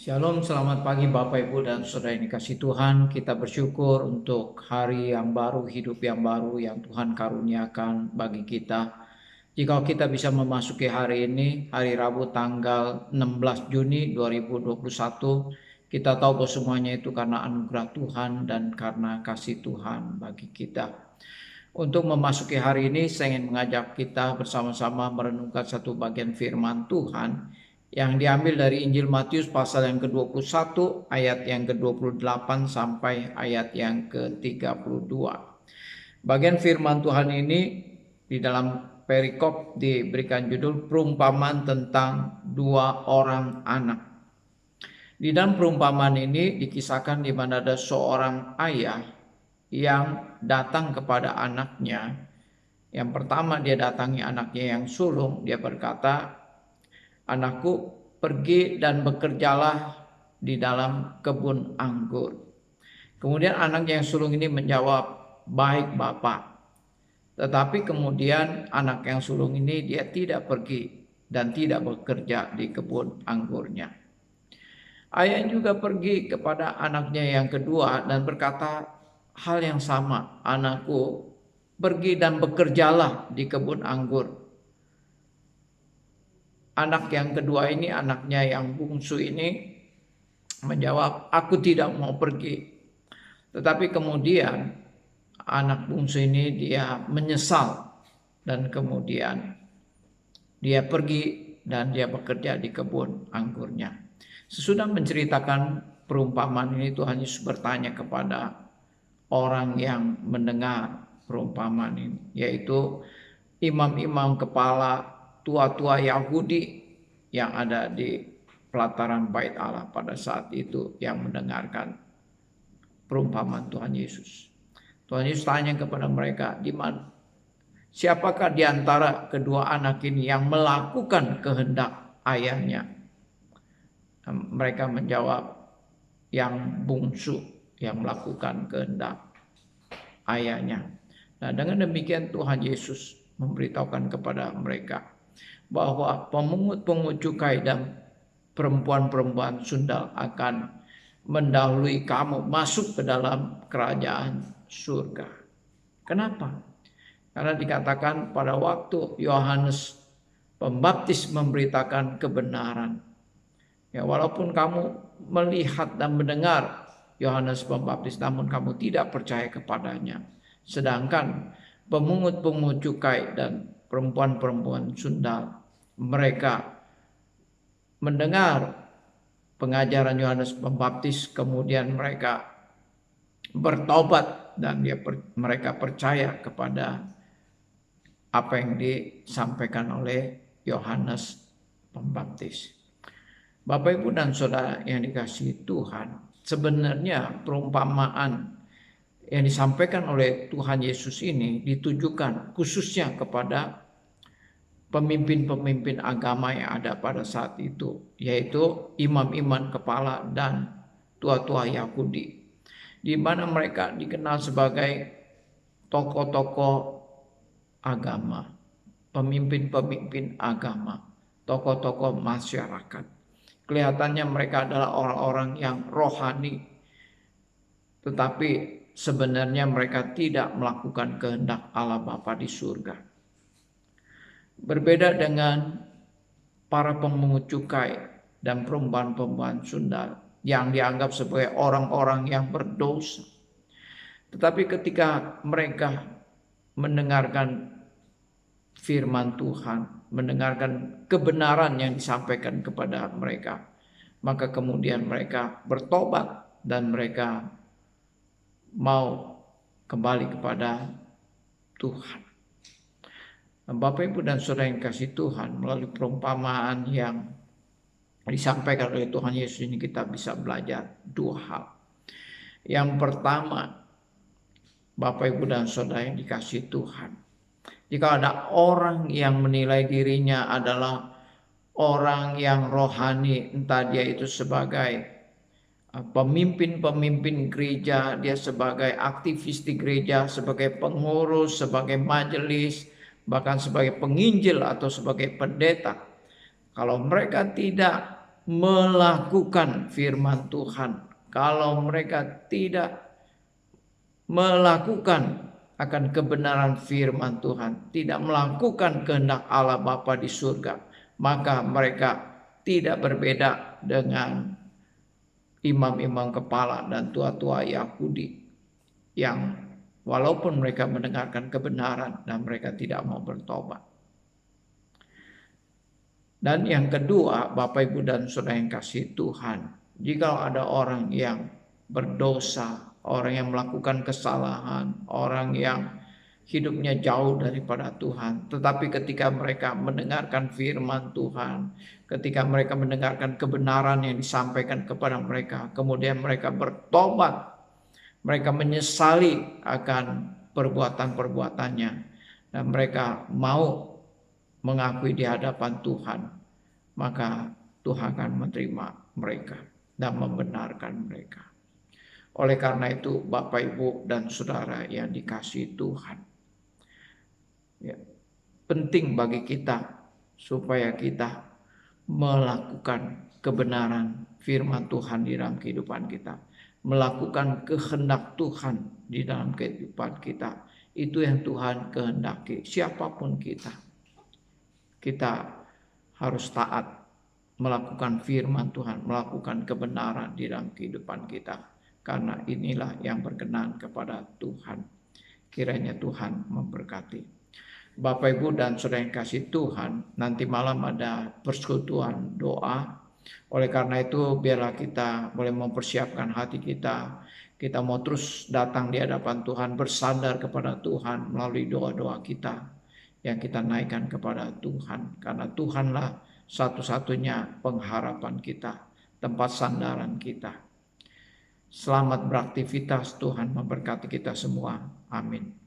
Shalom, selamat pagi Bapak Ibu dan Saudara yang dikasih Tuhan. Kita bersyukur untuk hari yang baru, hidup yang baru yang Tuhan karuniakan bagi kita. Jika kita bisa memasuki hari ini, hari Rabu tanggal 16 Juni 2021, kita tahu bahwa semuanya itu karena anugerah Tuhan dan karena kasih Tuhan bagi kita. Untuk memasuki hari ini, saya ingin mengajak kita bersama-sama merenungkan satu bagian firman Tuhan yang diambil dari Injil Matius pasal yang ke-21 ayat yang ke-28 sampai ayat yang ke-32. Bagian firman Tuhan ini di dalam perikop diberikan judul perumpamaan tentang dua orang anak. Di dalam perumpamaan ini dikisahkan di mana ada seorang ayah yang datang kepada anaknya. Yang pertama dia datangi anaknya yang sulung, dia berkata, "Anakku, pergi dan bekerjalah di dalam kebun anggur." Kemudian anaknya yang sulung ini menjawab, "Baik Bapak." Tetapi kemudian anak yang sulung ini dia tidak pergi dan tidak bekerja di kebun anggurnya. Ayah juga pergi kepada anaknya yang kedua dan berkata hal yang sama, "Anakku, pergi dan bekerjalah di kebun anggur." Anak yang kedua ini, anaknya yang bungsu ini menjawab, "Aku tidak mau pergi." Tetapi kemudian anak bungsu ini dia menyesal dan kemudian dia pergi dan dia bekerja di kebun anggurnya. Sesudah menceritakan perumpamaan ini, Tuhan Yesus bertanya kepada orang yang mendengar perumpamaan ini, yaitu imam-imam kepala tua-tua Yahudi yang ada di pelataran bait Allah pada saat itu yang mendengarkan perumpamaan Tuhan Yesus. Tuhan Yesus tanya kepada mereka, "Di mana? Siapakah di antara kedua anak ini yang melakukan kehendak ayahnya?" Mereka menjawab, "Yang bungsu yang melakukan kehendak ayahnya." Nah, dengan demikian Tuhan Yesus memberitahukan kepada mereka bahwa pemungut-pemungut cukai dan perempuan-perempuan sundal akan mendahului kamu masuk ke dalam kerajaan surga. Kenapa? Karena dikatakan pada waktu Yohanes Pembaptis memberitakan kebenaran. Ya, walaupun kamu melihat dan mendengar Yohanes Pembaptis, namun kamu tidak percaya kepadanya. Sedangkan pemungut-pemungut cukai dan perempuan-perempuan sundal, mereka mendengar pengajaran Yohanes Pembaptis, kemudian mereka bertobat dan mereka percaya kepada apa yang disampaikan oleh Yohanes Pembaptis. Bapak, Ibu, dan Saudara yang dikasihi Tuhan, sebenarnya perumpamaan yang disampaikan oleh Tuhan Yesus ini ditujukan khususnya kepada pemimpin-pemimpin agama yang ada pada saat itu, yaitu imam-imam kepala dan tua-tua Yahudi, di mana mereka dikenal sebagai tokoh-tokoh agama, pemimpin-pemimpin agama, tokoh-tokoh masyarakat. Kelihatannya mereka adalah orang-orang yang rohani, tetapi sebenarnya mereka tidak melakukan kehendak Allah Bapa di surga. Berbeda dengan para pemungut cukai dan perempuan-perempuan sundal yang dianggap sebagai orang-orang yang berdosa. Tetapi ketika mereka mendengarkan firman Tuhan, mendengarkan kebenaran yang disampaikan kepada mereka, maka kemudian mereka bertobat dan mereka mau kembali kepada Tuhan. Bapak, Ibu, dan Saudara yang kasih Tuhan, melalui perumpamaan yang disampaikan oleh Tuhan Yesus ini kita bisa belajar dua hal. Yang pertama, Bapak, Ibu, dan Saudara yang dikasih Tuhan, jika ada orang yang menilai dirinya adalah orang yang rohani, entah dia itu sebagai pemimpin-pemimpin gereja, dia sebagai aktivis di gereja, sebagai pengurus, sebagai majelis, bahkan sebagai penginjil atau sebagai pendeta, kalau mereka tidak melakukan firman Tuhan. Kalau mereka tidak melakukan akan kebenaran firman Tuhan, tidak melakukan kehendak Allah Bapa di surga, maka mereka tidak berbeda dengan imam-imam kepala dan tua-tua Yahudi yang walaupun mereka mendengarkan kebenaran dan mereka tidak mau bertobat. Dan yang kedua, Bapak Ibu dan Saudara yang kasih Tuhan, jika ada orang yang berdosa, orang yang melakukan kesalahan, orang yang hidupnya jauh daripada Tuhan, tetapi ketika mereka mendengarkan firman Tuhan, ketika mereka mendengarkan kebenaran yang disampaikan kepada mereka, kemudian mereka bertobat, mereka menyesali akan perbuatan-perbuatannya, dan mereka mau mengakui di hadapan Tuhan, maka Tuhan akan menerima mereka dan membenarkan mereka. Oleh karena itu, Bapak, Ibu, dan Saudara yang dikasihi Tuhan, ya, penting bagi kita supaya kita melakukan kebenaran firman Tuhan di dalam kehidupan kita, melakukan kehendak Tuhan di dalam kehidupan kita. Itu yang Tuhan kehendaki. Siapapun kita harus taat melakukan firman Tuhan, melakukan kebenaran di dalam kehidupan kita, karena inilah yang berkenan kepada Tuhan. Kiranya Tuhan memberkati. Bapak, Ibu, dan Saudara yang kasih Tuhan, nanti malam ada persekutuan doa. Oleh karena itu, biarlah kita boleh mempersiapkan hati kita. Kita mau terus datang di hadapan Tuhan, bersandar kepada Tuhan melalui doa-doa kita yang kita naikkan kepada Tuhan. Karena Tuhanlah satu-satunya pengharapan kita, tempat sandaran kita. Selamat beraktivitas, Tuhan memberkati kita semua. Amin.